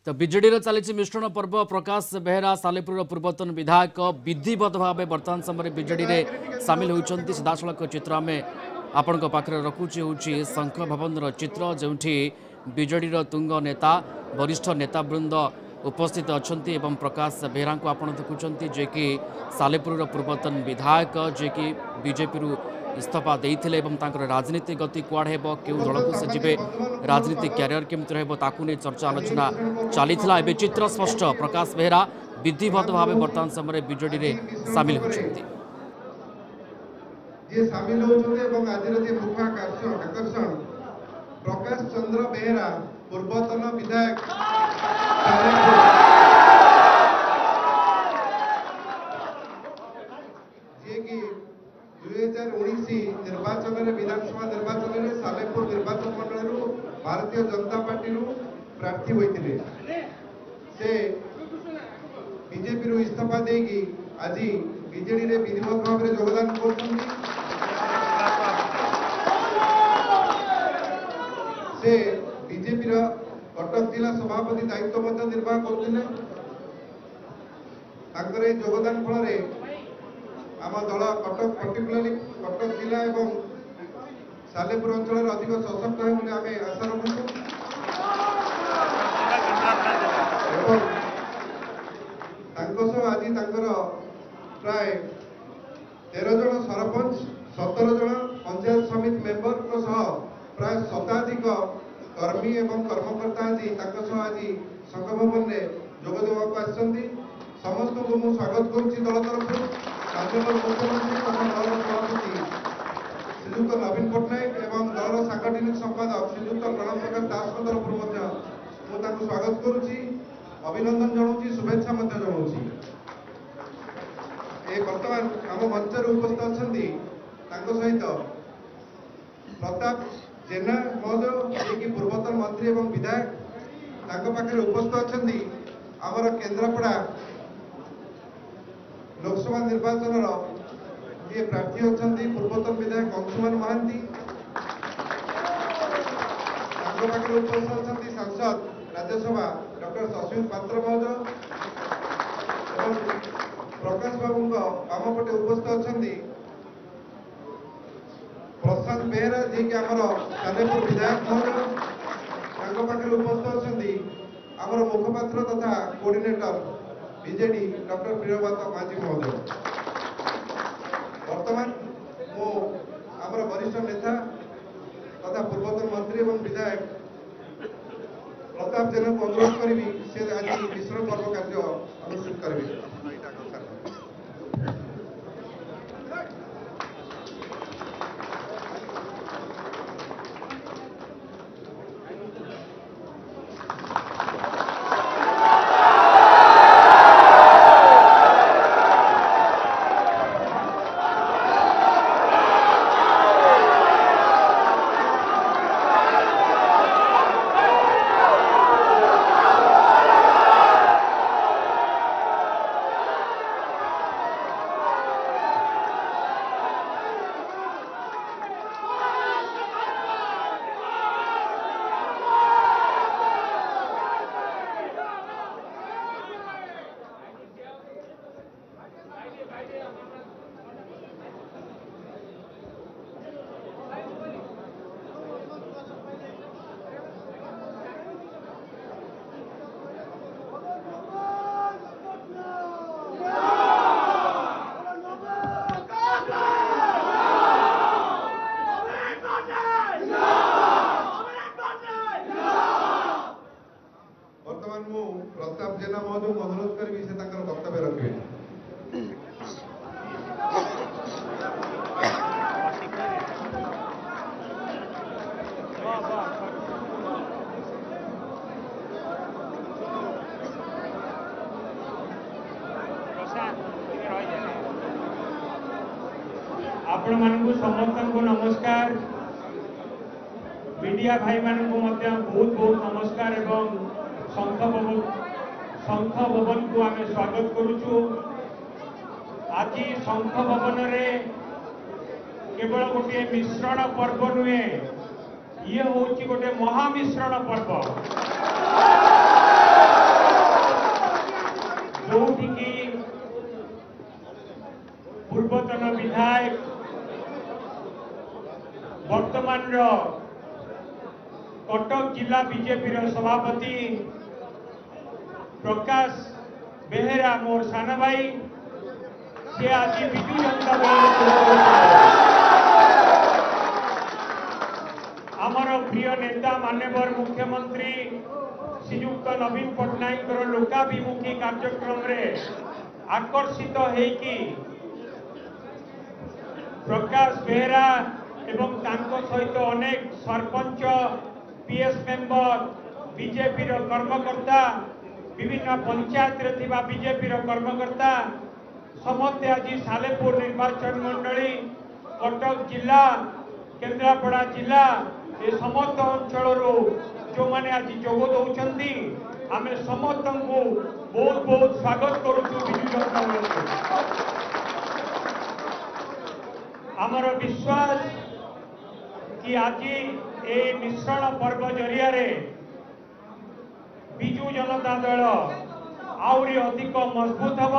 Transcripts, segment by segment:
तो विजेडी चली मिश्रण पर्व प्रकाश बेहरा सालेपुर पूर्वतन विधायक विधिवत भाव बर्तमान समय विजेडी सामिल होती सीधासख चित्र आम आपण पाखे रखुची हूँ शंख भवन चित्र जो विजेडी तुंग नेता वरिष्ठ नेतावृंद उपस्थित अच्छा एवं प्रकाश बेहरा को आप देखुं जे कि सालेपुर पूर्वतन विधायक जे कि बीजेपी इस्तीफा देते राजनीति गति कुआड़ हे क्यों दल को से जी राजनीति क्यारियर केमती रही चर्चा आलोचना चली चित्र स्पष्ट प्रकाश बेहरा विधिवत भाव बर्तमान समय विजेडी सामिल होती प्रकाश चंद्र बेहरा पूर्वतन विधायक निर्वाचन विधानसभा निर्वाचन में सालेपुर निर्वाचन मंडल भारतीय जनता पार्टी प्रार्थी होते से बीजेपी इस्तीफा देगी आज बीजेडी विधिवत भाव में योगदान से बीजेपी कटक जिला सभापति दायित्व निर्वाह करते योगदान फल आम दल कटक पर्टिकुलरली कटक जिला एवं सालेपुर अंचल अधिक सशक्त है आम आशा रखु आज प्राय 13 जन सरपंच 17 जन पंचायत समिति मेंबर प्राय शताधिक कर्मी एवं कर्मकर्ता आज आज संघ भवन में जोग देवाक आसछन्ति समस्त को मु स्वागत करुच्ची दल तरफ मुख्यमंत्री तथा दल सभापति श्रीजुक्त नवीन पट्टनायक एवं दल सांगठनिक संपादक श्रीजुक्त प्रणव प्रकाश दास तरफ स्वागत करुच्ची अभिनंदन जनाऊँगी शुभेच्छा जनाऊँगी बर्तमान आम मंच उपस्थित अच्छा सहित प्रताप जेना महोदय जी पूर्वतन मंत्री एवं विधायक पाखे उपस्थित अच्छा आमर केन्द्रापड़ा लोकसभा निर्वाचन ये प्रार्थी अच्छा पूर्वतन विधायक अंशुमान महांती पाखे उपस्थित अच्छा सांसद राज्यसभा डॉक्टर सस्मित पात्र महोदय प्रकाश बाबू बामपटे उपस्थित अच्छा प्रशांत बेहरा जी कि आमर सालेपुर विधायक महोदय पाखे उपस्थित अच्छा आमर मुखपात्र तथा कोऑर्डिनेटर बीजेडी डॉक्टर प्रियव्रत माझी महोदय वर्तमान मो आमर वरिष्ठ नेता तथा पूर्वतन मंत्री एवं विधायक प्रताप जेना को अनुरोध करी से आज मिश्रण पर्व कार्य अनुष्ठित करेंगे। प्रताप जेना महोदय को अनुरोध करी से वक्तव्य रखे। आपण मानकु समस्त को नमस्कार मीडिया भाई मानकु मध्य बहुत बहुत नमस्कार एवं शंख भवन को आम स्वागत करुचु। आज शंख भवन रे केवल गोटे मिश्रण पर्व नुहे ये हूँ गोटे महामिश्रण पर्व। वर्तमान कटक जिला बीजेपी सभापति प्रकाश बेहेरा मोर सान भाई से आज विजु जनता दल आमर प्रिय नेता माननीय मुख्यमंत्री श्रीयुक्त नवीन पट्टनायक लोकाभिमुखी कार्यक्रम रे आकर्षित होइकी प्रकाश बेहेरा एवं तांको सहित अनेक सरपंच पीएस मेंबर बीजेपी कर्मकर्ता विभिन्न पंचायत रे थिबा बीजेपी कर्मकर्ता समस्ते आज सालेपुर निर्वाचन मंडली कटक जिला केन्द्रापड़ा जिला ए समस्त अंचल जो मैंने आज जोग दौरान आम समस्त को बहुत बहुत स्वागत करुचु विजु जनता दल आमर विश्वास कि आज ए मिश्रण पर्व जरिया रे विजु जनता दल आउरी अधिक मजबूत हम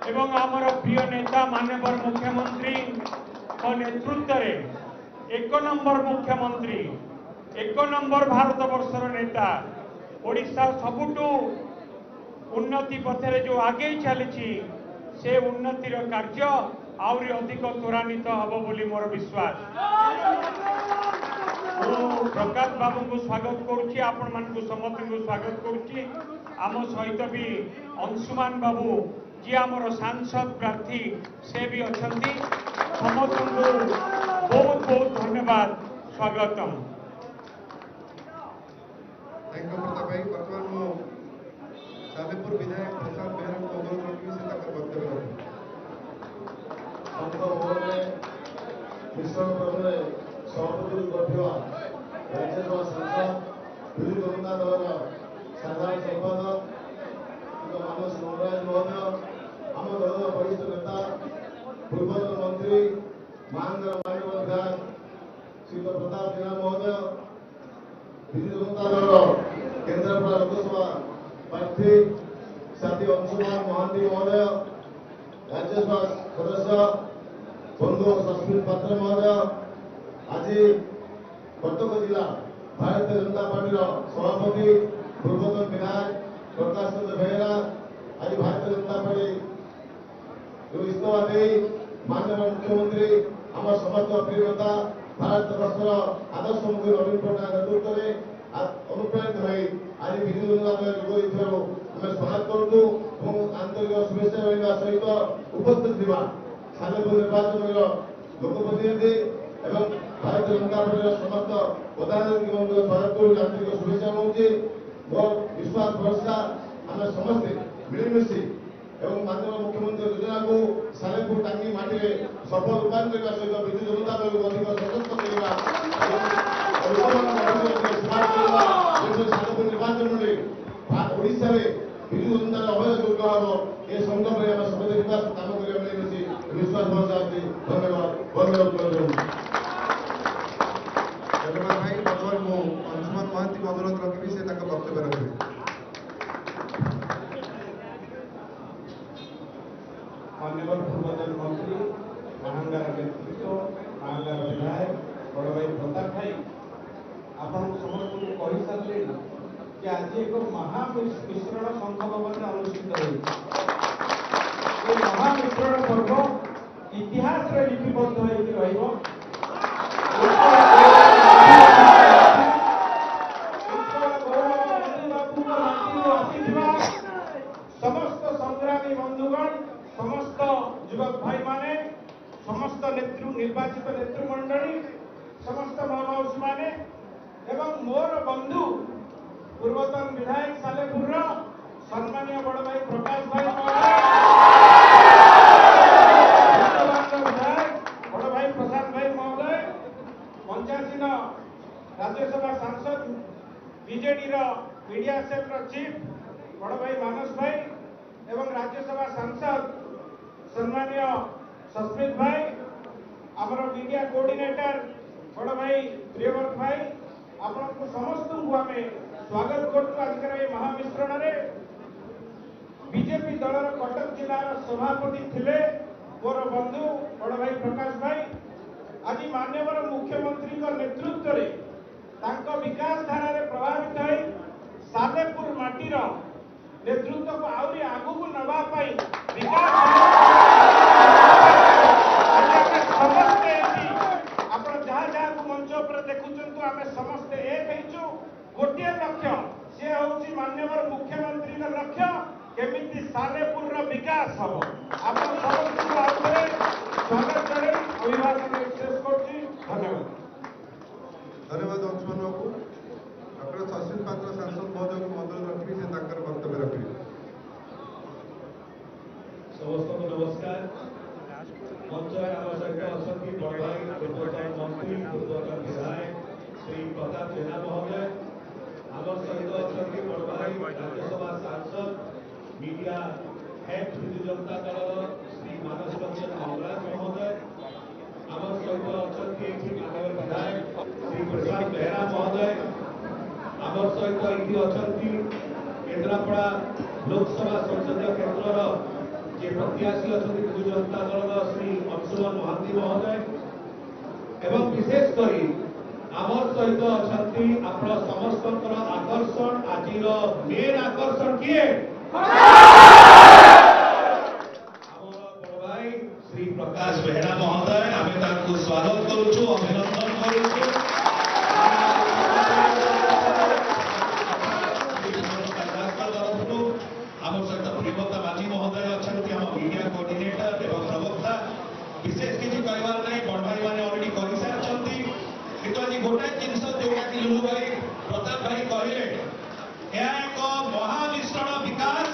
एवं आमर प्रिय नेता माननीय मुख्यमंत्री नेतृत्व रे एक नंबर मुख्यमंत्री एक नंबर भारत वर्षर नेता ओडिशा सबुठू उन्नति पथरे जो आगे चली से उन्नतिर कार्य आउरी अधिक त्वरान्वित हम बोली मोर विश्वास प्रकाश बाबू को स्वागत करुच्ची आपण मान समस्त को स्वागत करुच्ची आम सहित भी अंशुमान बाबू जी आमर सांसद प्रार्थी से भी अच्छा समस्त को बहुत बहुत धन्यवाद स्वागतम थैंक यू प्रताप भाई वर्तमान मु सालेपुर विधायक प्रसाद बेहरा को अनुरोध रखी से तक वक्तव्य रखी संघ भवन में मिश्रण पर्व में सभापति गठिया राज्यसभा सांसद विजु जनता दल साधारण संपादक मानस नवराज महोदय आम दल वरिष्ठ नेता पूर्वतन मंत्री महानगर माननीय विधायक श्री प्रताप जेना महोदय विजु जनता दल केन्द्रापड़ा लोकसभा प्रार्थी साथी अंशुमान महांती महोदय राज्यसभा सदस्य बंधु सस्मित पात्र महोदय आज कटक जिला भारतीय जनता पार्टी सभापति पूर्वतन विधायक प्रकाश चंद्र बेहेरा आज भारतीय जनता पार्टी जो इस्तीफा दे माननीय मुख्यमंत्री आम समस्त प्रिय नेता भारत वर्षर आदर्श मुख्य नवीन पट्टनायक नेतृत्व में अनुप्राणित हो आज विजु जनता दल जोग आम स्वागत करूँ आंतरिक शुभेच्छा रहा सहित उपस्थित थी सालेपुर निर्वाचन लोकप्रतिनिधि एवं भारतीय जनता पार्टी समस्त पदाधिकारी स्वागत करूँ आंतरिक शुभेच्छा दूसरी मोर विश्वास भरोसा आम समस्ते मिलमिशी एवं माननीय मुख्यमंत्री योजना को सालेपुर टांगी माटी में सफल रूपायन करने सहित विजु जनता दल को अधिक सशक्त सालेपुर निर्वाचन में ओडिशा विजु जनता अभय दुर्ग हम ये संकल्प में समस्त विकास काम करने विश्वास भरोसा धन्यवाद धन्यवाद भाई वर्तमान मु अंशुमान महांती को अनुरोध रखी से तक वक्तव्य रखी माननीय पूर्वतन मंत्री महांगार नेतृत्व महांगार विधायक बड़ भाई प्रताप भाई आपण समस्त को कही सारे कि आज एक महामिश्रण संघ भवन में अनुष्ठित हो महामिश्रण पर्व इतिहास लिपिबद्ध हो समस्त संग्रामी बंधुगण समस्त युवक भाई माने समस्त निर्वाचित नेतृमंडली समस्त महामाउसी माने एवं मोर बंधु पूर्वतन विधायक सालेपुर सम्मानीय बड़ भाई प्रकाश भाई विधायक बड़ भाई प्रसाद भाई महोदय पंचायतीन राज्यसभा सांसद बीजेडी मीडिया सेल चीफ बड़ भाई मानस भाई एवं राज्यसभा सांसद सम्मानीय सस्मित भाई आमर मीडिया कोऑर्डिनेटर बड़ भाई प्रियव्रत भाई आपको समस्त को आम स्वागत करूँ आज महामिश्रण में बीजेपी दलर कटक जिलार सभापति थिले मोर बंधु बड़ भाई प्रकाश भाई आज माननीय मुख्यमंत्री नेतृत्व में विकास धारा प्रभावित हो सालेपुर माटीर नेतृत्व को आहरी आगू नापी विकास समस्ते आप जहाँ जहाँ को मंच पर देखुं आम समस्ते एक हो गोटे लक्ष्य सी हूँ माननीय मुख्यमंत्री लक्ष्य केमिति सालेपुर विकास हम आप समस्त आउे स्वागत करे अभिभाषण शेष कर धन्यवाद। धन्यवाद अंशुमान बाबू। डॉक्टर सचिन पात्र सांसद महोदय को मदल रखी से वक्तव्य रखी। समस्त को नमस्कार। मंच आम सहित अच्छा बड़ भाई पूर्वतन मंत्री पूर्वतन विधायक श्री प्रताप जेना महोदय आम सहित अच्छा बड़ भाई राज्यसभा सांसद मीडिया हेड विजु जनता दल श्री मानस रंजन मंगराज महोदय आम सहित अच्छा माननीय विधायक श्री प्रशांत बेहरा महोदय आम सहित ये अच्छा केन्द्रापड़ा लोकसभा संसदीय क्षेत्र जे प्रत्याशी अच्छा विजु जनता दल श्री अंशुमान महांती महोदय एवं विशेषकर आमर सहित अच्छा आप समस्त आकर्षण आज मेन आकर्षण किए भाई श्री प्रकाश बेहरा महोदय आम स्वागत करुचु अभिनंदन करुचु आम सहित प्रियव्रता माझी महोदय अच्छा मीडिया कोऑर्डिनेटर एवं प्रवक्ता विशेष किसी कहबार नहीं बड़ भाई मैंने अलरेडी कर सारी किंतु आज गोटे जिन जोटा कि लुलु भाई प्रताप भाई कहले एक महामिश्रण विकास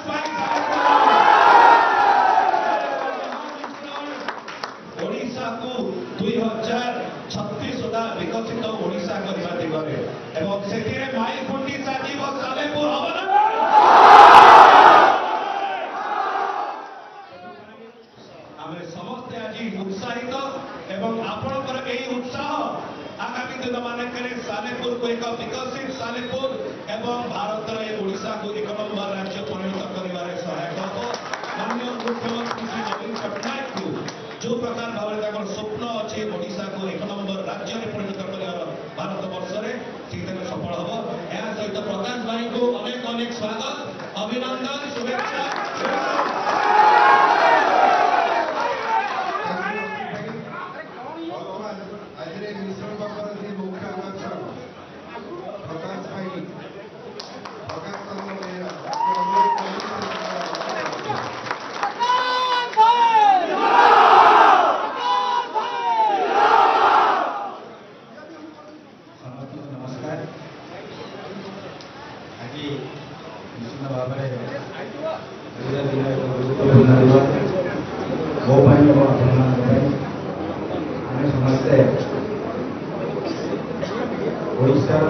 ओडिशा को 2036 सुधा विकसित ओडिशा करने दिगरे एवं से माइल खुंटी साजिब सालेपुर हम आम समस्ते आज उत्साहित एवं आपणकर यही उत्साह आगामी दिन मानक सालेपुर को एक विकसित सालेपुर एवं भारत ओडिशा को एक नंबर राज्य परिणत कर सहायक हम माननीय मुख्यमंत्री श्री नवीन पट्टनायक को जो प्रकार भाव स्वप्न अच्छे ओडिशा को एक नंबर राज्य में परिणत कर भारत वर्ष में सफल हम या सहित प्रकाश भाई को अनेक अनेक स्वागत अभिनंदन शुभेच्छा। ओडिशार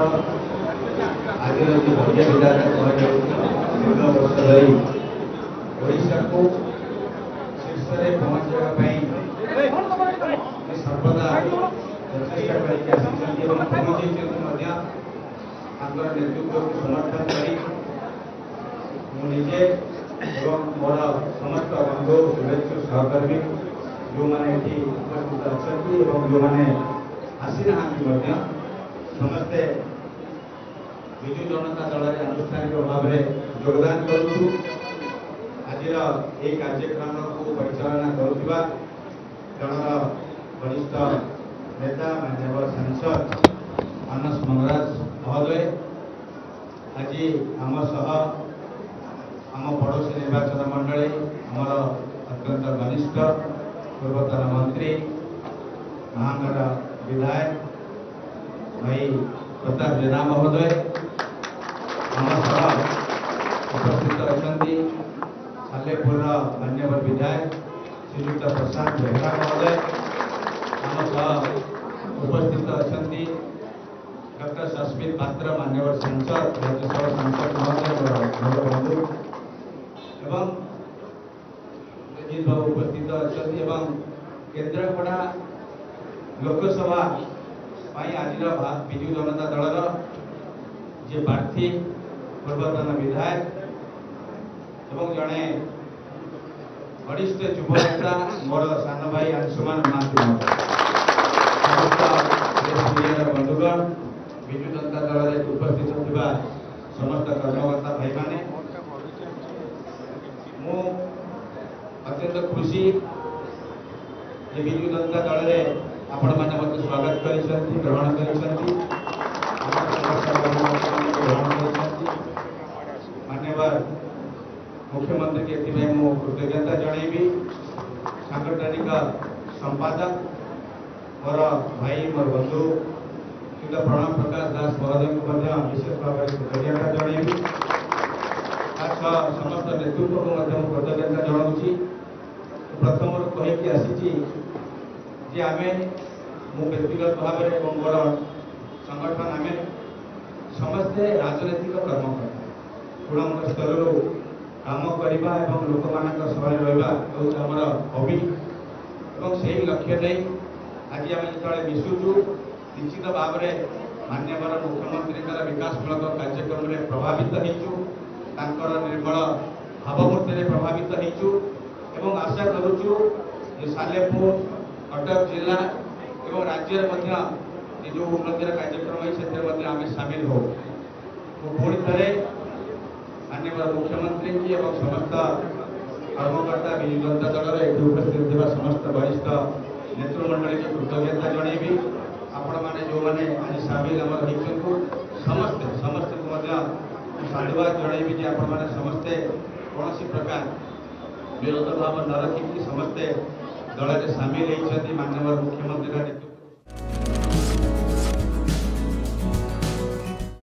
आज जो बढ़िया विधायक वर्ष धरी ओडिशा को शीर्ष में पहुंचाई सर्वदा प्रचेषा कर नेतृत्व को समर्थन करी निजे मोर समस्त बंधु शुभेच्छु सहकर्मी जो मैंने उपस्थित अच्छा जो मैंने आसी ना समस्ते विजु जनता दल आनुष्ठानिक भाव में योगदान करूँ आज ये कार्यक्रम को परिचालना करुवा दलर वरिष्ठ नेता माननीय सांसद मानस मंगराज महोदय आज आम सह आम पड़ोशी निर्वाचन मंडली आमर अत्यंत घनिष्ठ पूर्वतन मंत्री महानगर विधायक भाई प्रताप जेना महोदय आम सह उपस्थित अच्छा सालेपुर मान्यवर विधायक श्रीयुक्त प्रशांत बेहरा महोदय आम सह उपस्थित अच्छा डॉक्टर सस्मित पात्र मान्यवर सांसद राज्यसभा सांसद महोदय बंधु एवं बाबू उपस्थित अच्छा केन्द्रापड़ा लोकसभा आज विजु जनता दलर जे प्रार्थी पूर्वतन विधायक एवं जड़े वरिष्ठ युव नेता मोर सान भाई अंशुमान महांती बंधुगण विजु जनता दल उपस्थित होता समस्त कर्मकर्ता भाई माने मु अत्यंत खुशी विजु जनता दल आपण मैंने मत स्वागत करिसेंती ग्रहण करिसेंती मान्यवर मुख्यमंत्री के एथि मु कृतज्ञता जनइबी सांगठनिक संपादक मोर भाई मोर बंधु श्री प्रणव प्रकाश दास महोदय को विशेष भाव में कृतज्ञता जनइबी समस्त नेतृत्व को कृतज्ञता जनाऊँगी प्रथम कहीकि आसी आम मु व्यक्तिगत भाव में मोर संगठन आम समस्ते राजनैतिक कर्मकर्ता गुणांक स्तर काम करवा और लोक मान सेवार रहा हूँ आमर हबी और से लक्ष्य नहीं आज आम जो मिशुचु निश्चित भाव में मान्यवर मुख्यमंत्री विकासमूलक कार्यक्रम में प्रभावित होकर निर्मल भावमूर्ति प्रभावित होकर आशा करुचु सालेपुर कटक जिला और राज्य जो उन्नतिर कार्यक्रम है आम सामिल हो पुणी थे माननीय मुख्यमंत्री की और समस्त कर्मकर्ता विजु जनता दल ये उपस्थित होगा समस्त वरिष्ठ नेतृमंडली की कृतज्ञता जनइबी आपण मैंने जो मैंने आज सामिल समस्ते समस्त को साधुवाद जनइबी जे आपण मैंने समस्ते कौन प्रकार विरोध भाव न रखिकी समस्ते दल में सामिल होती माननीय मुख्यमंत्री